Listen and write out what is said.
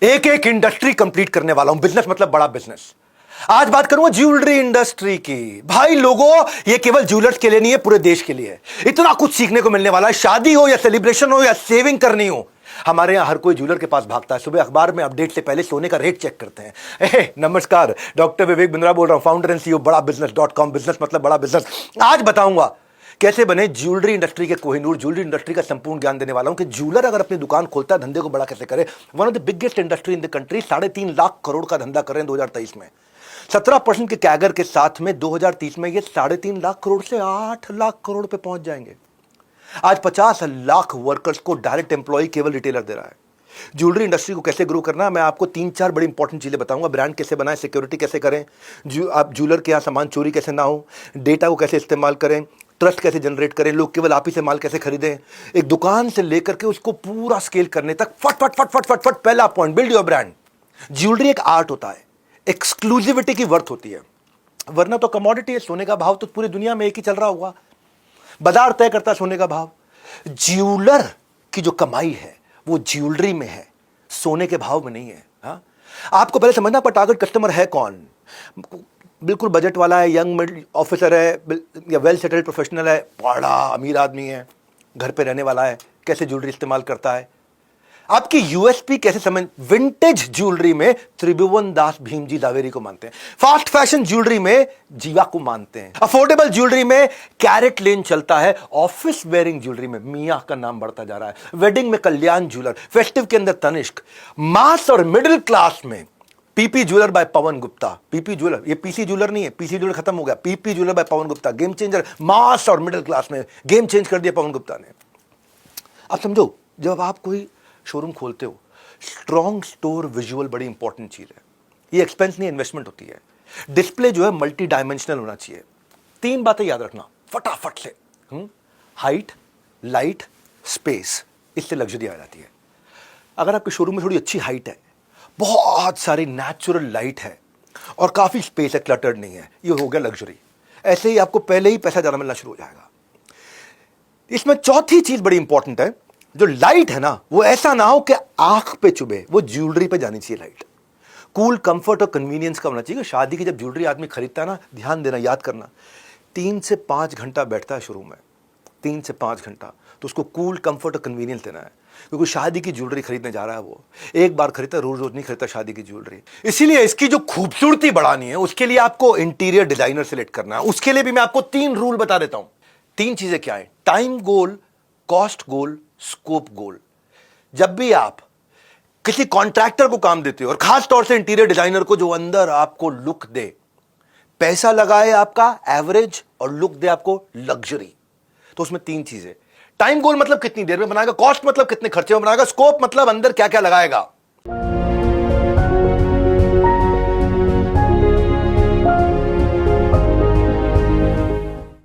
एक एक industry complete करने वाला हूं। बिजनेस मतलब बड़ा बिजनेस। आज बात करूंगा ज्वेलरी इंडस्ट्री की। भाई लोगों, ये केवल ज्वेलर्स के लिए नहीं है, पूरे देश के लिए है। इतना कुछ सीखने को मिलने वाला है। शादी हो या सेलिब्रेशन हो या सेविंग करनी हो, हमारे यहां हर कोई ज्वेलर के पास भागता है। सुबह अखबार में अपडेट से पहले सोने का रेट चेक करते हैं। नमस्कार, डॉक्टर विवेक बिंद्रा बोल रहा हूं, फाउंडर एंड सीईओ बड़ा बिजनेस.com। बिजनेस मतलब बड़ा बिजनेस। आज बताऊंगा कैसे बने ज्वेलरी इंडस्ट्री के कोहिनूर। ज्वेलरी इंडस्ट्री का संपूर्ण ज्ञान देने वाला हूं कि ज्वेलर अगर अपनी दुकान खोलता है, धंधे को बड़ा कैसे करे। One of the biggest industry in the country, 3.5 lakh crore का धंधा कर रहे हैं 2023 में। 17% के कैगर के साथ में 2030 में ये 3.5 लाख करोड़ से 8 लाख करोड़ पे पहुंच जाएंगे। आज 50 लाख वर्कर्स को डायरेक्ट एम्प्लॉय केवल रिटेलर दे रहा है। ज्वेलरी इंडस्ट्री को कैसे ग्रो करना है, मैं आपको 3-4 बड़ी इंपॉर्टेंट चीजें बताऊंगा। ब्रांड कैसे बनाएं, सिक्योरिटी कैसे करें, आप ज्वेलर के यहाँ सामान चोरी कैसे ना हो, डेटा को कैसे इस्तेमाल करें, ट्रस्ट कैसे जनरेट करें, लोग केवल आप ही से माल कैसे खरीदें, एक दुकान से लेकर के उसको पूरा स्केल करने तक। फट फट फट फट फट फट। पहला point, build your brand. Jewellery एक आर्ट होता है, एक्सक्लूसिविटी की वर्थ होती है, वरना तो कमोडिटी है। सोने का भाव तो पूरी दुनिया में एक ही चल रहा होगा, बाजार तय करता है सोने का भाव। ज्वेलर की जो कमाई है वो ज्वेलरी में है, सोने के भाव में नहीं है। हाँ? आपको पहले समझना पर टारगेट कस्टमर है कौन। बिल्कुल बजट वाला है, यंग मिडिल ऑफिसर है या वेल सेटल्ड प्रोफेशनल है, बड़ा अमीर आदमी है, घर पे रहने वाला है, कैसे ज्वेलरी इस्तेमाल करता है, आपकी यूएसपी कैसे समझ। विंटेज ज्वेलरी में त्रिभुवन दास भीमजी दावेरी को मानते हैं। फास्ट फैशन ज्वेलरी में जीवा को मानते हैं। अफोर्डेबल ज्वेलरी में कैरेट लेन चलता है। ऑफिस वेयरिंग ज्वेलरी में मियां का नाम बढ़ता जा रहा है। वेडिंग में कल्याण ज्वेलर, फेस्टिव के अंदर तनिष्क, मास और मिडिल क्लास में PP jeweller bye Pawan Gupta. PP jeweller, ये पीसी ज्वेलर नहीं है, पीसी ज्वेलर खत्म हो गया, PP jeweller bye Pawan Gupta. Game changer, मास और मिडिल क्लास में गेम चेंज कर दिया पवन गुप्ता ने। अब समझो, जब आप कोई शोरूम खोलते हो, स्ट्रॉन्ग स्टोर विजुअल बड़ी इंपॉर्टेंट चीज है। ये एक्सपेंस नहीं, इन्वेस्टमेंट होती है। डिस्प्ले जो है मल्टी डायमेंशनल होना चाहिए। 3 बातें याद रखना फटाफट से। हाइट, लाइट, स्पेस, इससे लग्जरी आ जाती है। अगर आपके शोरूम में थोड़ी अच्छी हाइट है, बहुत सारी नेचुरल लाइट है और काफी स्पेस है, क्लटर्ड नहीं है, ये हो गया लग्जरी। ऐसे ही आपको पहले ही पैसा ज्यादा मिलना शुरू हो जाएगा। इसमें चौथी चीज बड़ी इंपॉर्टेंट है, जो लाइट है ना, वो ऐसा ना हो कि आंख पे चुभे, वो ज्वेलरी पे जानी चाहिए लाइट। कूल, कंफर्ट और कन्वीनियंस का होना चाहिए। शादी की जब ज्वेलरी आदमी खरीदता है ना, ध्यान देना, याद करना, 3 से 5 घंटा बैठता है शोरूम में, 3 से 5 घंटा, तो उसको कूल, कंफर्ट और कन्वीनियंस देना है। क्योंकि शादी की ज्वेलरी खरीदने जा रहा है, वो एक बार खरीदता, रोज रोज नहीं खरीदता शादी की ज्वेलरी। इसीलिए इसकी जो खूबसूरती बढ़ानी है, उसके लिए आपको इंटीरियर डिजाइनर सिलेक्ट करना है। उसके लिए भी मैं आपको 3 रूल बता देता हूं। 3 चीजें क्या है, टाइम गोल, कॉस्ट गोल, स्कोप गोल। जब भी आप किसी कॉन्ट्रैक्टर को काम देते हो, और खास तौर से इंटीरियर डिजाइनर को, जो अंदर आपको लुक दे, पैसा लगाए आपका एवरेज और लुक दे आपको लग्जरी, तो उसमें 3 चीजें। टाइम गोल मतलब कितनी देर में बनाएगा, कॉस्ट मतलब कितने खर्चे में बनाएगा, स्कोप मतलब अंदर क्या क्या लगाएगा।